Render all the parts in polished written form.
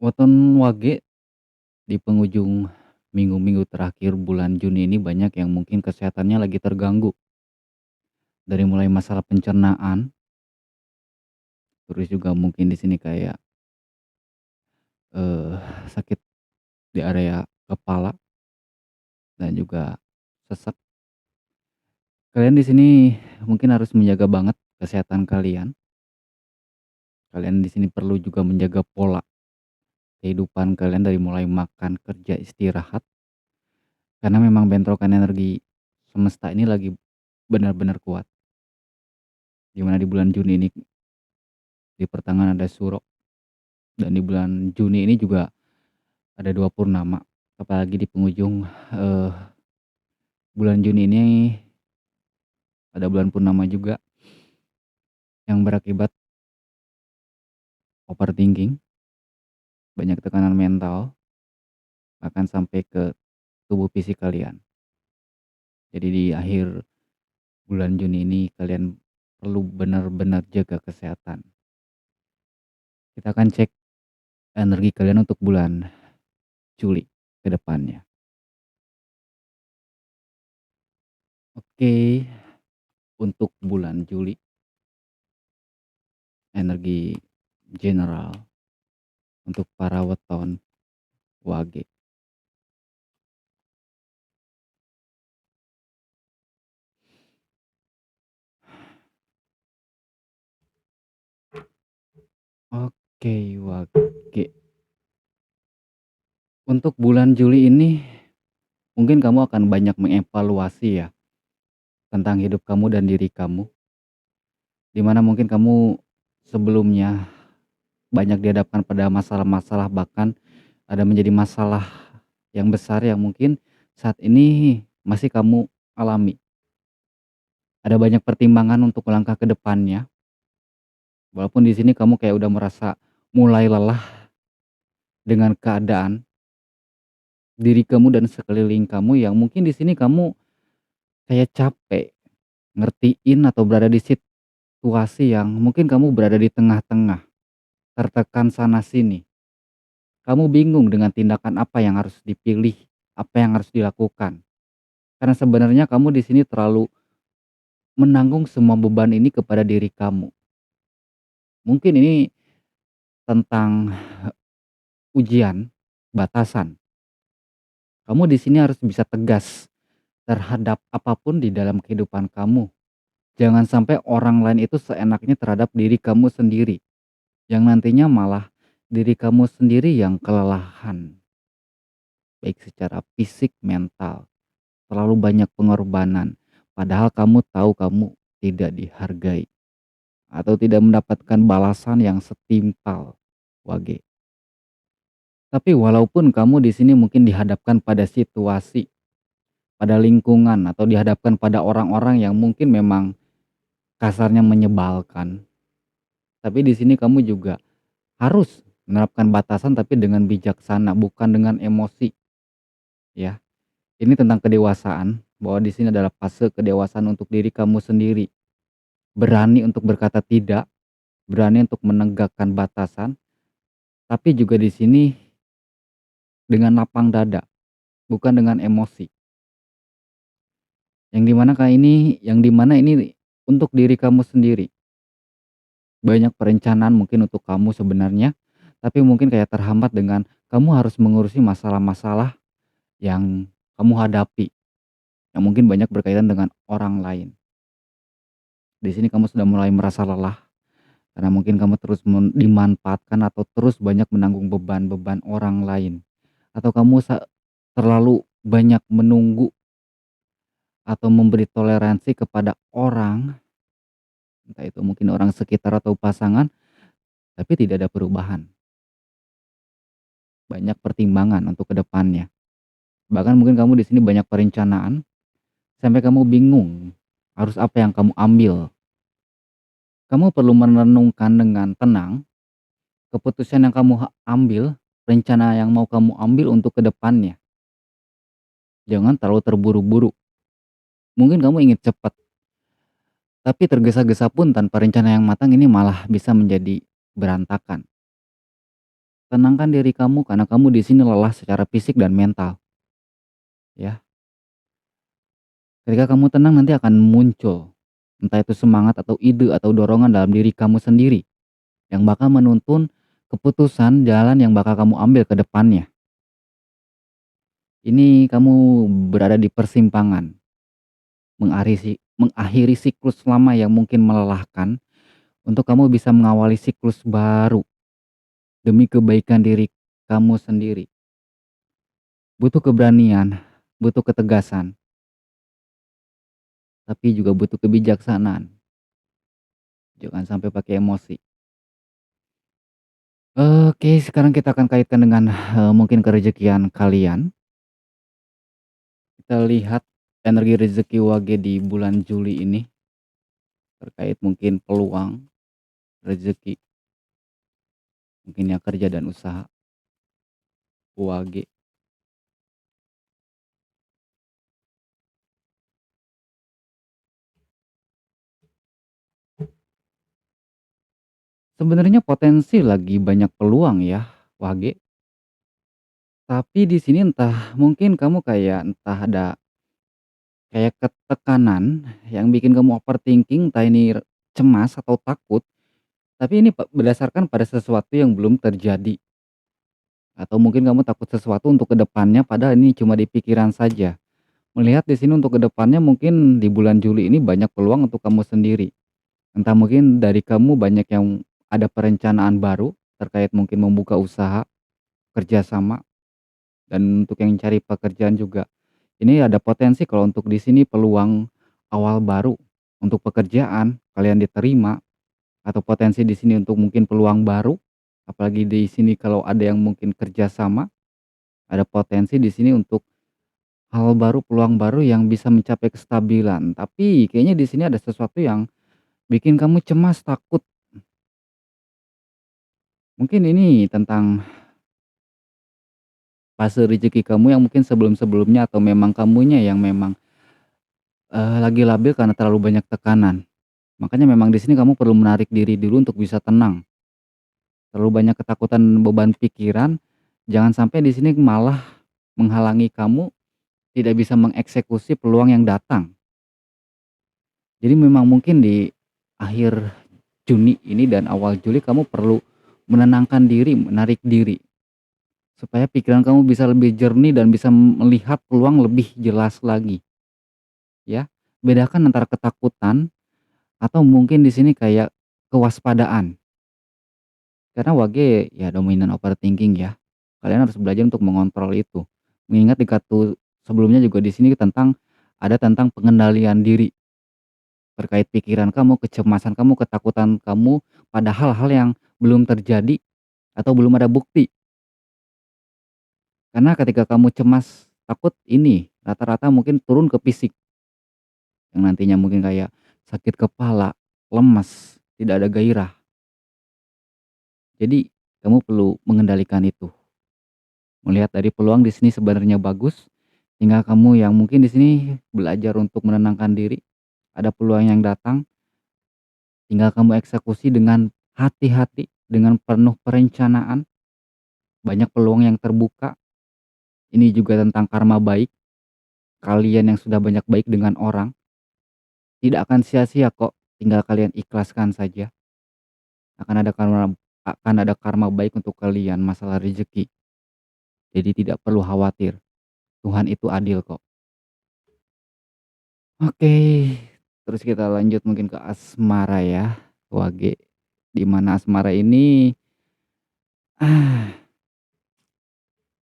Weton Wage di penghujung minggu-minggu terakhir bulan Juni ini banyak yang mungkin kesehatannya lagi terganggu. Dari mulai masalah pencernaan, terus juga mungkin di sini kayak, eee, sakit di area kepala dan juga sesek. Kalian di sini mungkin harus menjaga banget kesehatan kalian. Kalian di sini perlu juga menjaga pola kehidupan kalian dari mulai makan, kerja, istirahat, karena memang bentrokan energi semesta ini lagi benar-benar kuat. Di mana di bulan Juni ini di pertengahan ada Suro, dan di bulan Juni ini juga ada 2 purnama. Apalagi di penghujung, eee, bulan Juni ini ada bulan purnama juga yang berakibat overthinking, banyak tekanan mental, bahkan sampai ke tubuh fisik kalian. Jadi di akhir bulan Juni ini kalian perlu benar-benar jaga kesehatan. Kita akan cek energi kalian untuk bulan Juli ke depannya. Oke, untuk bulan Juli, energi general untuk para weton Wage. Oke, Wage. Untuk bulan Juli ini mungkin kamu akan banyak mengevaluasi ya tentang hidup kamu dan diri kamu. Di mana mungkin kamu sebelumnya banyak dihadapkan pada masalah-masalah, bahkan ada menjadi masalah yang besar yang mungkin saat ini masih kamu alami. Ada banyak pertimbangan untuk melangkah ke depannya, walaupun di sini kamu kayak udah merasa mulai lelah dengan keadaan diri kamu dan sekeliling kamu yang mungkin di sini kamu kayak capek ngertiin atau berada di situasi yang mungkin kamu berada di tengah-tengah, tertekan sana sini. Kamu bingung dengan tindakan apa yang harus dipilih, apa yang harus dilakukan. Karena sebenarnya kamu di sini terlalu menanggung semua beban ini kepada diri kamu. Mungkin ini tentang ujian, batasan. Kamu di sini harus bisa tegas terhadap apapun di dalam kehidupan kamu. Jangan sampai orang lain itu seenaknya terhadap diri kamu sendiri. Yang nantinya malah diri kamu sendiri yang kelelahan. Baik secara fisik, mental. Terlalu banyak pengorbanan. Padahal kamu tahu kamu tidak dihargai. Atau tidak mendapatkan balasan yang setimpal. Wage. Tapi walaupun kamu di sini mungkin dihadapkan pada situasi, pada lingkungan, atau dihadapkan pada orang-orang yang mungkin memang kasarnya menyebalkan. Tapi di sini kamu juga harus menerapkan batasan tapi dengan bijaksana, bukan dengan emosi, ya. Ini tentang kedewasaan, bahwa di sini adalah fase kedewasaan untuk diri kamu sendiri. Berani untuk berkata tidak, berani untuk menegakkan batasan, tapi juga di sini dengan lapang dada, bukan dengan emosi. Yang dimana ini untuk diri kamu sendiri. Banyak perencanaan mungkin untuk kamu sebenarnya, tapi mungkin kayak terhambat dengan kamu harus mengurusi masalah-masalah yang kamu hadapi, yang mungkin banyak berkaitan dengan orang lain. Di sini kamu sudah mulai merasa lelah, karena mungkin kamu terus dimanfaatkan atau terus banyak menanggung beban-beban orang lain. Atau kamu terlalu banyak menunggu atau memberi toleransi kepada orang, entah itu mungkin orang sekitar atau pasangan, tapi tidak ada perubahan. Banyak pertimbangan untuk kedepannya. Bahkan mungkin kamu di sini banyak perencanaan, sampai kamu bingung harus apa yang kamu ambil. Kamu perlu merenungkan dengan tenang keputusan yang kamu ambil, rencana yang mau kamu ambil untuk kedepannya. Jangan terlalu terburu-buru. Mungkin kamu ingin cepat, tapi tergesa-gesa pun tanpa rencana yang matang ini malah bisa menjadi berantakan. Tenangkan diri kamu karena kamu di sini lelah secara fisik dan mental, ya. Ketika kamu tenang nanti akan muncul, entah itu semangat atau ide atau dorongan dalam diri kamu sendiri yang bakal menuntun keputusan jalan yang bakal kamu ambil ke depannya. Ini kamu berada di persimpangan, mengakhiri siklus lama yang mungkin melelahkan untuk kamu bisa mengawali siklus baru demi kebaikan diri kamu sendiri. Butuh keberanian, butuh ketegasan, tapi juga butuh kebijaksanaan. Jangan sampai pakai emosi. Oke, sekarang kita akan kaitkan dengan, mungkin kerejekian kalian. Kita lihat energi rezeki Wage di bulan Juli ini terkait mungkin peluang rezeki, mungkin ya kerja dan usaha Wage. Sebenarnya potensi lagi banyak peluang ya, Wage. Tapi di sini entah mungkin kamu kayak entah ada kayak ketekanan yang bikin kamu overthinking, entah ini cemas atau takut, tapi ini berdasarkan pada sesuatu yang belum terjadi. Atau mungkin kamu takut sesuatu untuk kedepannya padahal ini cuma di pikiran saja. Melihat di sini untuk kedepannya mungkin di bulan Juli ini banyak peluang untuk kamu sendiri. Entah mungkin dari kamu banyak yang ada perencanaan baru terkait mungkin membuka usaha, kerjasama, dan untuk yang cari pekerjaan juga. Ini ada potensi kalau untuk di sini peluang awal baru untuk pekerjaan, kalian diterima, atau potensi di sini untuk mungkin peluang baru, apalagi di sini kalau ada yang mungkin kerjasama, ada potensi di sini untuk hal baru, peluang baru yang bisa mencapai kestabilan. Tapi kayaknya di sini ada sesuatu yang bikin kamu cemas, takut. Mungkin ini tentang fase rezeki kamu yang mungkin sebelum-sebelumnya atau memang kamunya yang memang, lagi labil karena terlalu banyak tekanan. Makanya memang di sini kamu perlu menarik diri dulu untuk bisa tenang. Terlalu banyak ketakutan, beban pikiran, jangan sampai di sini malah menghalangi kamu tidak bisa mengeksekusi peluang yang datang. Jadi memang mungkin di akhir Juni ini dan awal Juli kamu perlu menenangkan diri, menarik diri, supaya pikiran kamu bisa lebih jernih dan bisa melihat peluang lebih jelas lagi, ya. Bedakan antara ketakutan atau mungkin di sini kayak kewaspadaan. Karena Wage ya dominan overthinking ya. Kalian harus belajar untuk mengontrol itu. Mengingat di kartu sebelumnya juga di sini tentang pengendalian diri terkait pikiran kamu, kecemasan kamu, ketakutan kamu pada hal-hal yang belum terjadi atau belum ada bukti. Karena ketika kamu cemas, takut ini rata-rata mungkin turun ke fisik yang nantinya mungkin kayak sakit kepala, lemas, tidak ada gairah. Jadi kamu perlu mengendalikan itu. Melihat dari peluang di sini sebenarnya bagus, tinggal kamu yang mungkin di sini belajar untuk menenangkan diri. Ada peluang yang datang, tinggal kamu eksekusi dengan hati-hati, dengan penuh perencanaan. Banyak peluang yang terbuka. Ini juga tentang karma baik. Kalian yang sudah banyak baik dengan orang, tidak akan sia-sia kok. Tinggal kalian ikhlaskan saja. Akan ada karma baik untuk kalian masalah rezeki. Jadi tidak perlu khawatir. Tuhan itu adil kok. Oke, terus kita lanjut mungkin ke asmara ya, Wage. Di mana asmara ini, ah,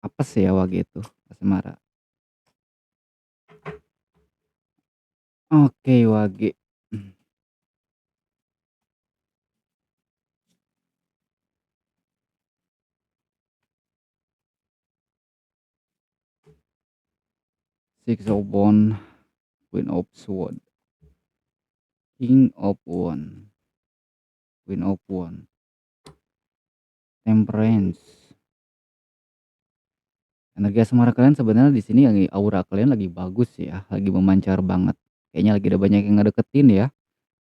apes ya Wage itu, asmara. Oke Wage. Six of Wand, Queen of Sword, King of Wand, Queen of Wand, Temperance. Energi asmara kalian sebenarnya di sini lagi aura kalian lagi bagus ya, lagi memancar banget. Kayaknya lagi ada banyak yang ngedeketin ya.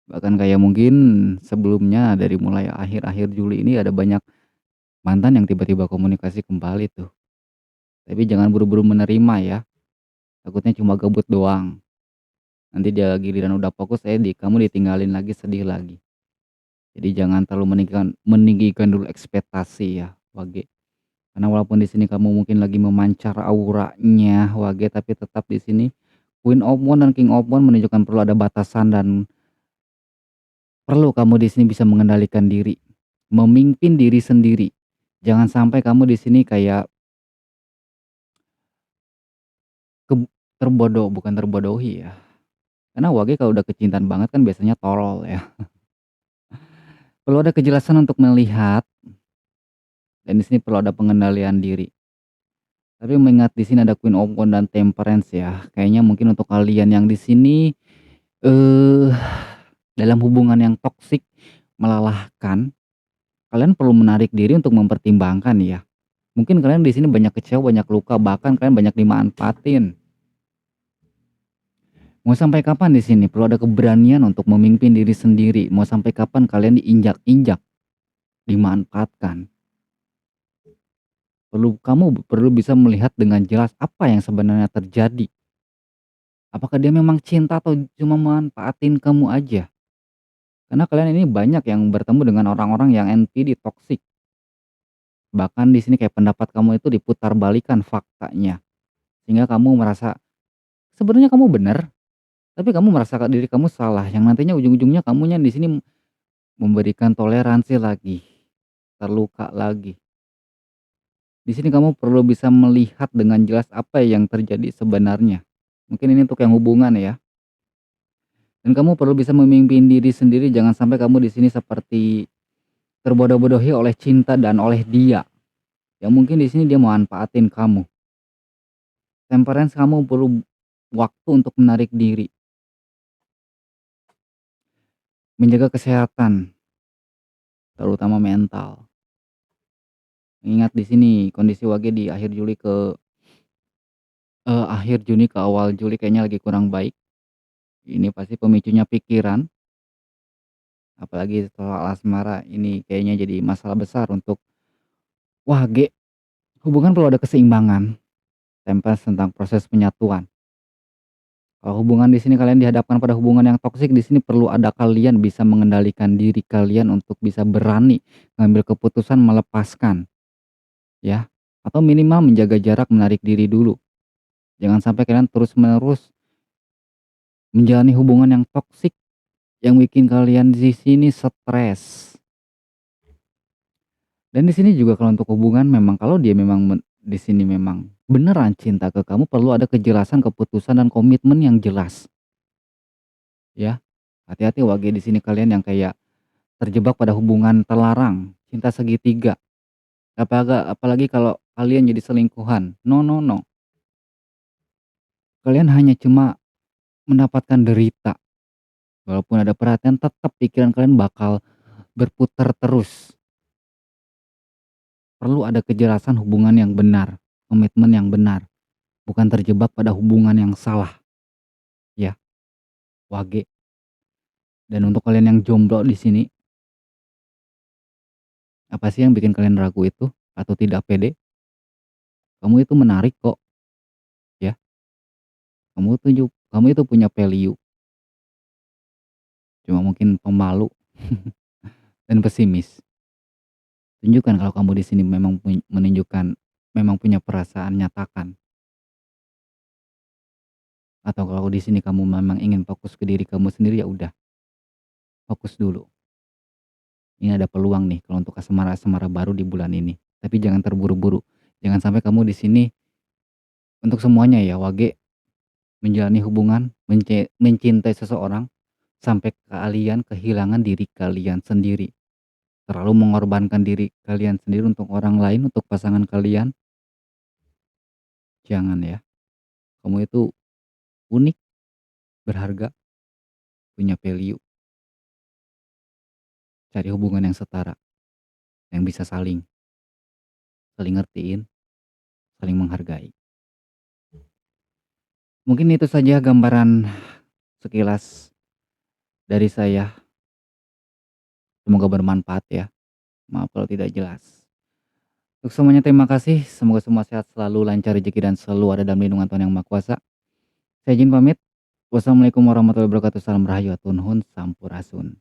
Bahkan kayak mungkin sebelumnya dari mulai akhir-akhir Juli ini ada banyak mantan yang tiba-tiba komunikasi kembali tuh. Tapi jangan buru-buru menerima ya, takutnya cuma gabut doang. Nanti dia giliran udah fokus, kamu ditinggalin lagi, sedih lagi. Jadi jangan terlalu meninggikan dulu ekspektasi ya, Wage. Karena walaupun di sini kamu mungkin lagi memancar auranya, Wage, tapi tetap di sini Queen of Wands dan King of Wands menunjukkan perlu ada batasan dan perlu kamu di sini bisa mengendalikan diri, memimpin diri sendiri. Jangan sampai kamu di sini kayak bukan terbodohi ya. Karena Wage kalau udah kecintaan banget kan biasanya tolol ya. Perlu ada kejelasan untuk melihat dan di sini perlu ada pengendalian diri. Tapi mengingat di sini ada Queen of Wands dan Temperance ya, kayaknya mungkin untuk kalian yang di sini, eee, dalam hubungan yang toksik, melelahkan, kalian perlu menarik diri untuk mempertimbangkan ya. Mungkin kalian di sini banyak kecewa, banyak luka, bahkan kalian banyak dimanfaatin. Mau sampai kapan di sini? Perlu ada keberanian untuk memimpin diri sendiri. Mau sampai kapan kalian diinjak-injak, dimanfaatkan? Kamu perlu bisa melihat dengan jelas apa yang sebenarnya terjadi. Apakah dia memang cinta atau cuma manfaatin kamu aja? Karena kalian ini banyak yang bertemu dengan orang-orang yang NPD toksik. Bahkan di sini kayak pendapat kamu itu diputar faktanya. Sehingga kamu merasa sebenarnya kamu benar, tapi kamu merasa diri kamu salah. Yang nantinya ujung-ujungnya kamunya di sini memberikan toleransi lagi, terluka lagi. Di sini kamu perlu bisa melihat dengan jelas apa yang terjadi sebenarnya. Mungkin ini untuk yang hubungan ya. Dan kamu perlu bisa memimpin diri sendiri, jangan sampai kamu di sini seperti terbodoh-bodohi oleh cinta dan oleh dia. Yang mungkin di sini dia manfaatin kamu. Temperance, kamu perlu waktu untuk menarik diri, menjaga kesehatan, terutama mental. Ingat di sini kondisi Wage di akhir Juni ke awal Juli kayaknya lagi kurang baik. Ini pasti pemicunya pikiran, apalagi setelah asmara ini kayaknya jadi masalah besar untuk Wage. Hubungan perlu ada keseimbangan, temperance tentang proses penyatuan. Kalau hubungan di sini kalian dihadapkan pada hubungan yang toksik, di sini perlu ada kalian bisa mengendalikan diri kalian untuk bisa berani ngambil keputusan melepaskan, ya. Atau minimal menjaga jarak, menarik diri dulu. Jangan sampai kalian terus-menerus menjalani hubungan yang toksik yang bikin kalian di sini stres. Dan di sini juga kalau untuk hubungan memang kalau dia memang di sini memang beneran cinta ke kamu, perlu ada kejelasan keputusan dan komitmen yang jelas, ya. Hati-hati Wage di sini kalian yang kayak terjebak pada hubungan terlarang, cinta segitiga, apalagi kalau kalian jadi selingkuhan. No, no, no. Kalian hanya cuma mendapatkan derita. Walaupun ada perhatian, tetap pikiran kalian bakal berputar terus. Perlu ada kejelasan hubungan yang benar, komitmen yang benar, bukan terjebak pada hubungan yang salah, ya, Wage. Dan untuk kalian yang jomblo di sini, apa sih yang bikin kalian ragu itu atau tidak pede? Kamu itu menarik kok, ya. Kamu itu punya value, cuma mungkin pemalu dan pesimis. Tunjukkan kalau kamu di sini memang menunjukkan memang punya perasaan, nyatakan. Atau kalau di sini kamu memang ingin fokus ke diri kamu sendiri, ya udah, fokus dulu. Ini ada peluang nih kalau untuk asmara-asmara baru di bulan ini. Tapi jangan terburu-buru. Jangan sampai kamu di sini untuk semuanya ya, Wage, menjalani hubungan, mencintai seseorang sampai kalian kehilangan diri kalian sendiri. Terlalu mengorbankan diri kalian sendiri untuk orang lain, untuk pasangan kalian, jangan ya. Kamu itu unik, berharga, punya value. Cari hubungan yang setara, yang bisa saling saling ngertiin, saling menghargai. Mungkin itu saja gambaran sekilas dari saya. Semoga bermanfaat ya. Maaf kalau tidak jelas. Untuk semuanya terima kasih, semoga semua sehat selalu, lancar rezeki dan selalu ada dalam lindungan Tuhan Yang Maha Kuasa. Saya izin pamit. Wassalamualaikum warahmatullahi wabarakatuh. Salam rahayu, hatur nuhun, sampurasun.